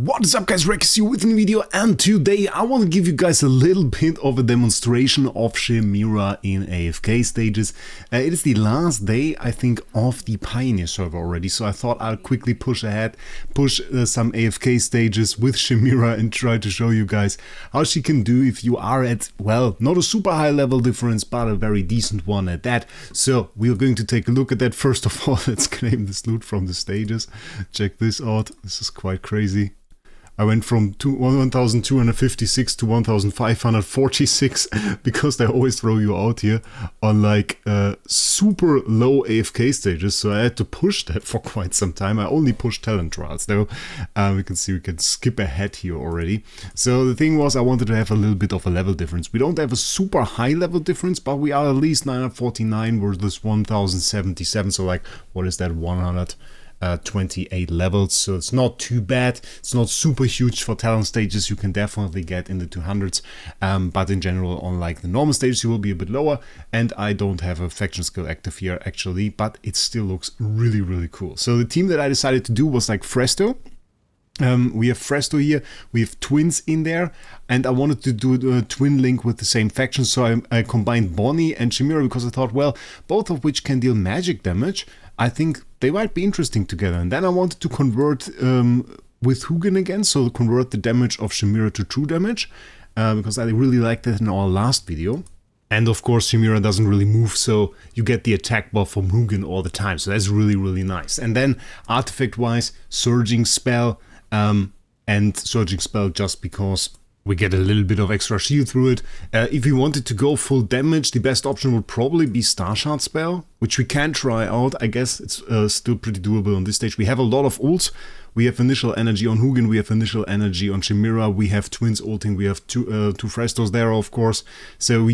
What is up guys, Wraec here with a new video, and today I want to give you guys a little bit of a demonstration of Shemira in AFK stages. It is the last day, I think, of the Pioneer server already, so I thought I'll quickly push ahead, push some AFK stages with Shemira and try to show you guys how she can do if you are at, well, not a super high level difference, but a very decent one at that. So we're going to take a look at that. First of all, let's claim this loot from the stages. Check this out, this is quite crazy. I went from 1,256 to 1,546 because they always throw you out here on like super low AFK stages, so I had to push that for quite some time. I only pushed talent trials though. We can see we can skip ahead here already. So the thing was, I wanted to have a little bit of a level difference. We don't have a super high level difference, but we are at least 949 versus 1,077, so like, what is that, 128 levels, so it's not too bad. It's not super huge for talent stages. You can definitely get in the 200s, but in general on like the normal stages you will be a bit lower, and I don't have a faction skill active here actually, but it still looks really cool. So the team that I decided to do was like Fresto. We have Fresto here, we have twins in there, and I wanted to do a twin link with the same faction, so I combined Bonnie and Shemira because I thought, well, both of which can deal magic damage. I think they might be interesting together. And then I wanted to convert with Hugin again, so convert the damage of Shemira to true damage, because I really liked that in our last video. And of course Shemira doesn't really move, so you get the attack buff from Hugin all the time, so that's really nice. And then artifact wise, Surging Spell, and Surging Spell just because we get a little bit of extra shield through it. If you wanted to go full damage, the best option would probably be Star Shard Spell, which we can try out. I guess it's still pretty doable on this stage. We have a lot of ults. We have initial energy on Hugin, we have initial energy on Shemira, we have twins ulting, we have two Frestos there, of course. So we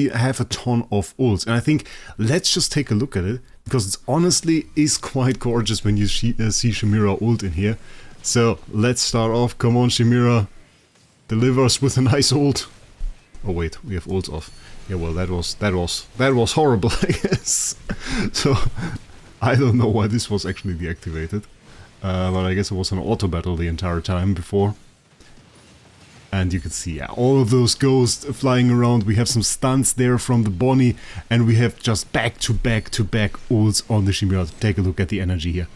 have a ton of ults. And I think let's just take a look at it, because it honestly is quite gorgeous when you see Shemira ult in here. So let's start off. Come on, Shemira. Deliver us with a nice ult. Oh wait, we have ults off. Yeah, well, that was horrible, I guess. So I don't know why this was actually deactivated, but I guess it was an auto battle the entire time before. And you can see, yeah, all of those ghosts flying around. We have some stunts there from the Bonnie, and we have just back to back ults on the Shemira. Take a look at the energy here,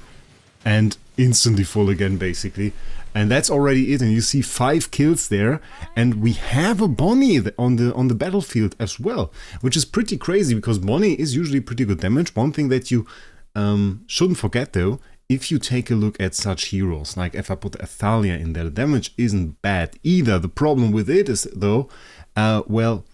and instantly full again, basically. And that's already it, and you see 5 kills there, and we have a Bonnie on the battlefield as well, which is pretty crazy because Bonnie is usually pretty good damage. One thing that you shouldn't forget though, if you take a look at such heroes, like if I put Athalia in there, the damage isn't bad either. The problem with it is though, well,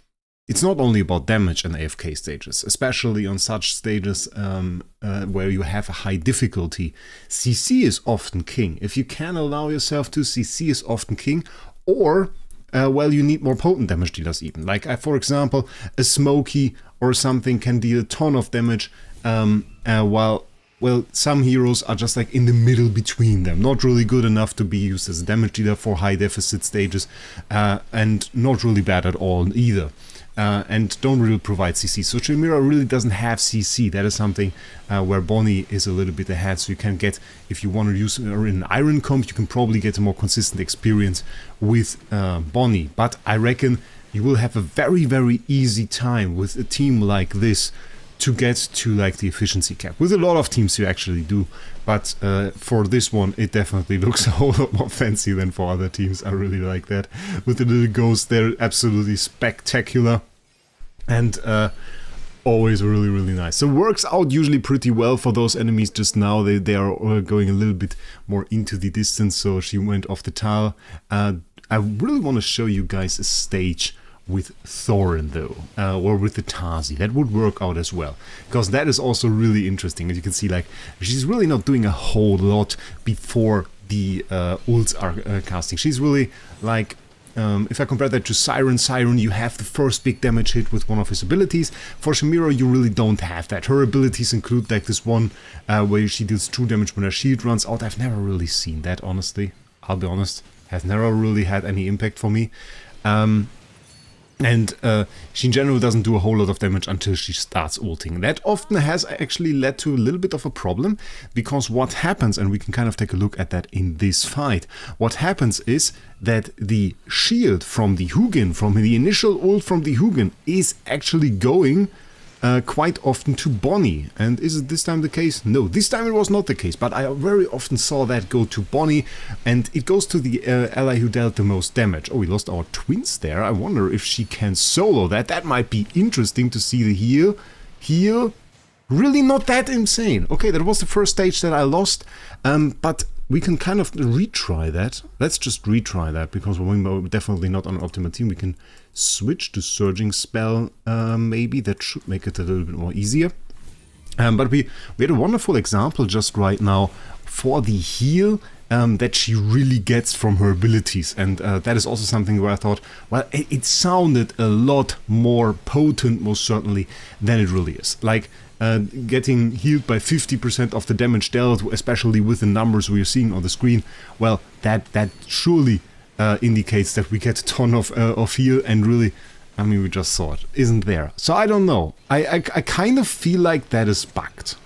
it's not only about damage in AFK stages, especially on such stages where you have a high difficulty. CC is often king. If you can allow yourself to, CC is often king, or, well, you need more potent damage dealers even. Like, for example, a Smokey or something can deal a ton of damage, while, well, some heroes are just like in the middle between them. Not really good enough to be used as a damage dealer for high deficit stages, and not really bad at all either. And don't really provide CC. So Shemira really doesn't have CC. That is something where Bonnie is a little bit ahead. So you can get, if you want to use her in an Iron comp, you can probably get a more consistent experience with Bonnie. But I reckon you will have a very easy time with a team like this to get to like the efficiency cap. With a lot of teams you actually do, but for this one it definitely looks a whole lot more fancy than for other teams. I really like that. With the little ghosts, they're absolutely spectacular, and always really nice. So works out usually pretty well for those enemies. Just now they are going a little bit more into the distance, so she went off the tile. I really want to show you guys a stage with Thorin though, or with the Tazi. That would work out as well, because that is also really interesting. As you can see, like, she's really not doing a whole lot before the ults are casting. She's really like, if I compare that to Siren, you have the first big damage hit with one of his abilities. For Shemira, you really don't have that. Her abilities include like this one where she deals true damage when her shield runs out. I've never really seen that, honestly. I'll be honest. Has never really had any impact for me. And she in general doesn't do a whole lot of damage until she starts ulting. That often has actually led to a little bit of a problem, because what happens, and we can kind of take a look at that in this fight, what happens is that the shield from the Hugin, from the initial ult from the Hugin, is actually going quite often to Bonnie. And is it this time the case? No, this time it was not the case, but I very often saw that go to Bonnie, and it goes to the ally who dealt the most damage. Oh, we lost our twins there. I wonder if she can solo that. That might be interesting to see the heal. Heal. Really not that insane. Okay, that was the first stage that I lost, but we can kind of retry that. Let's just retry that, because we're definitely not on an optimal team. We can switch to Surging Spell, maybe. That should make it a little bit more easier. But we had a wonderful example just right now for the heal that she really gets from her abilities. And that is also something where I thought, well, it sounded a lot more potent, most certainly, than it really is. Like, getting healed by 50% of the damage dealt, especially with the numbers we're seeing on the screen, well, that surely indicates that we get a ton of heal, and really, I mean, we just saw it, isn't there. So I don't know, I kind of feel like that is bugged.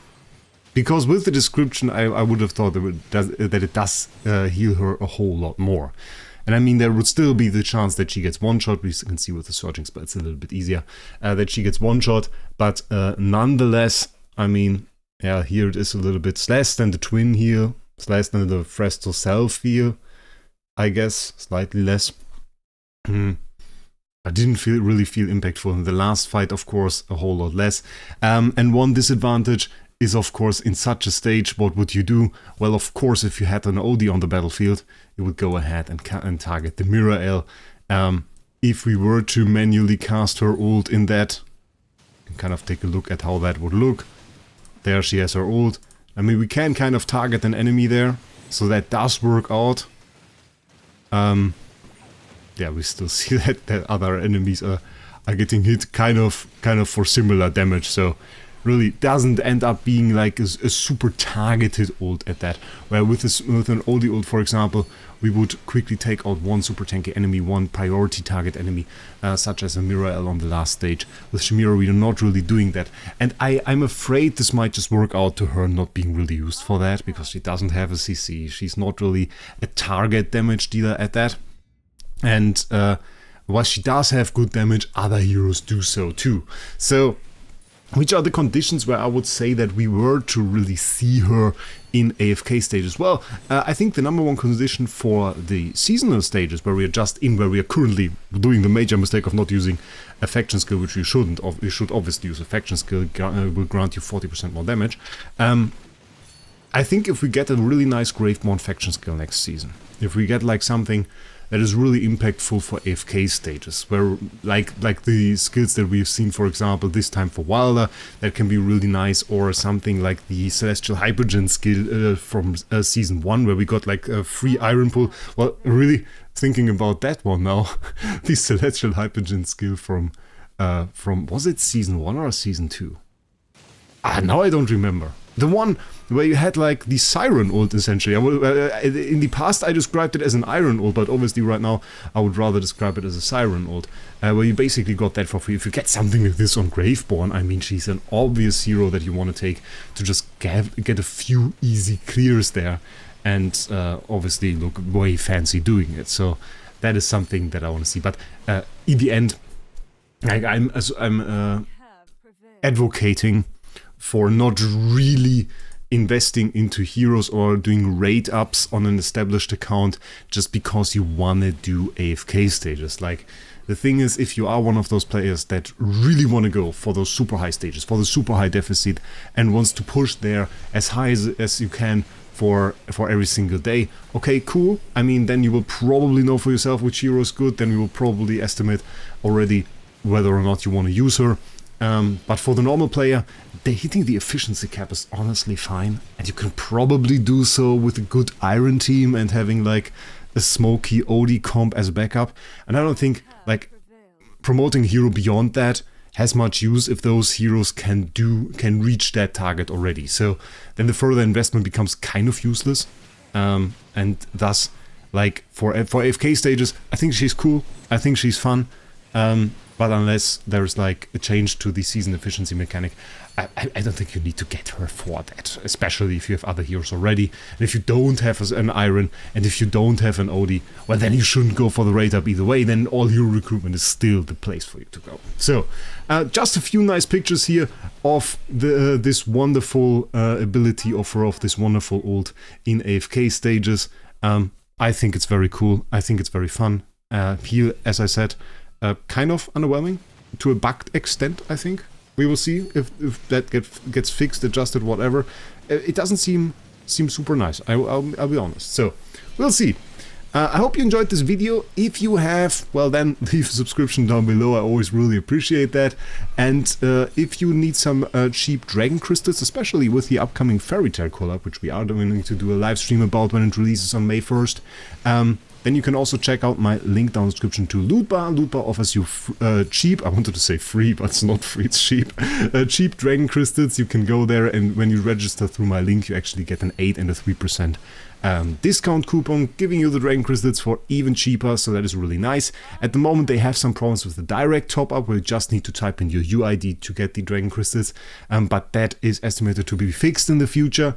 Because with the description, I would have thought that it does heal her a whole lot more. And I mean, there would still be the chance that she gets one-shot. We can see with the Surging Spell, it's a little bit easier, that she gets one-shot. But nonetheless, I mean, yeah, here it is a little bit. It's less than the twin heal. It's less than the Fresto self heal, I guess. Slightly less. I didn't really feel impactful in the last fight, of course, a whole lot less. And one disadvantage is, of course, in such a stage, what would you do? Well, of course, if you had an OD on the battlefield, you would go ahead and target the Mirror L. If we were to manually cast her ult in that, you can kind of take a look at how that would look. There she has her ult. I mean, we can kind of target an enemy there, so that does work out. Yeah, we still see that other enemies are getting hit kind of for similar damage, so really doesn't end up being like a super targeted ult at that. Where with an oldie ult, for example, we would quickly take out one super tanky enemy, one priority target enemy, such as a Mirror L on the last stage. With Shemira, we are not really doing that. And I'm afraid this might just work out to her not being really used for that, because she doesn't have a CC. She's not really a target damage dealer at that. And while she does have good damage, other heroes do so too. So, which are the conditions where I would say that we were to really see her in AFK stages? Well, I think the number one condition for the seasonal stages, where we are just in, where we are currently doing the major mistake of not using a faction skill, which you shouldn't. You should obviously use a faction skill, will grant you 40% more damage. I think if we get a really nice Graveborn faction skill next season, if we get like something that is really impactful for AFK stages, where like the skills that we've seen, for example, this time for Wilder, that can be really nice, or something like the Celestial Hypogen skill from Season 1, where we got like a free Iron Pull. Well, really thinking about that one now, the Celestial Hypogen skill from was it Season 1 or Season 2? Now I don't remember. The one where you had like the Siren ult, essentially. In the past I described it as an Iron ult, but obviously right now I would rather describe it as a Siren ult, where you basically got that for free. If you get something like this on Graveborn, I mean, she's an obvious hero that you want to take to just get a few easy clears there, and obviously look way fancy doing it. So that is something that I want to see. But in the end, I'm advocating for not really investing into heroes or doing raid ups on an established account just because you want to do AFK stages. Like, the thing is, if you are one of those players that really want to go for those super high stages, for the super high deficit, and wants to push there as high as you can for every single day, okay, cool. I mean, then you will probably know for yourself which hero is good, then you will probably estimate already whether or not you want to use her. But for the normal player, hitting the efficiency cap is honestly fine, and you can probably do so with a good Iron team and having like a smoky OD comp as backup. And I don't think like promoting a hero beyond that has much use if those heroes can reach that target already. So then the further investment becomes kind of useless, and thus, like for AFK stages, I think she's cool. I think she's fun. but unless there's like a change to the season efficiency mechanic, I don't think you need to get her for that, especially if you have other heroes already. And if you don't have an Iron, and if you don't have an Odie, well then you shouldn't go for the raid up either way, then all hero recruitment is still the place for you to go. So, just a few nice pictures here of this wonderful ability offer of this wonderful ult in AFK stages. I think it's very cool, I think it's very fun. Here, as I said, kind of underwhelming to a bugged extent, I think. We will see if that gets fixed, adjusted, whatever. It doesn't seem super nice, I'll be honest. So, we'll see. I hope you enjoyed this video. If you have, well then, leave a subscription down below, I always really appreciate that. And if you need some cheap dragon crystals, especially with the upcoming Fairy Tail collab, which we are going to do a live stream about when it releases on May 1st, then you can also check out my link down in the description to Lootbar. Lootbar offers you cheap, I wanted to say free, but it's not free, it's cheap. Cheap dragon crystals. You can go there, and when you register through my link, you actually get an 8 and a 3% discount coupon, giving you the dragon crystals for even cheaper, so that is really nice. At the moment they have some problems with the direct top up, where you just need to type in your UID to get the dragon crystals, but that is estimated to be fixed in the future.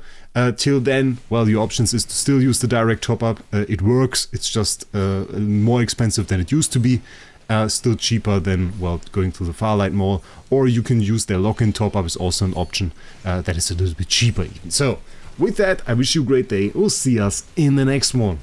Till then, well, your options is to still use the direct top up. It works, it's just more expensive than it used to be. Still cheaper than, well, going to the Farlight Mall, or you can use their lock-in top up is also an option that is a little bit cheaper even. So with that, I wish you a great day. We'll see us in the next one.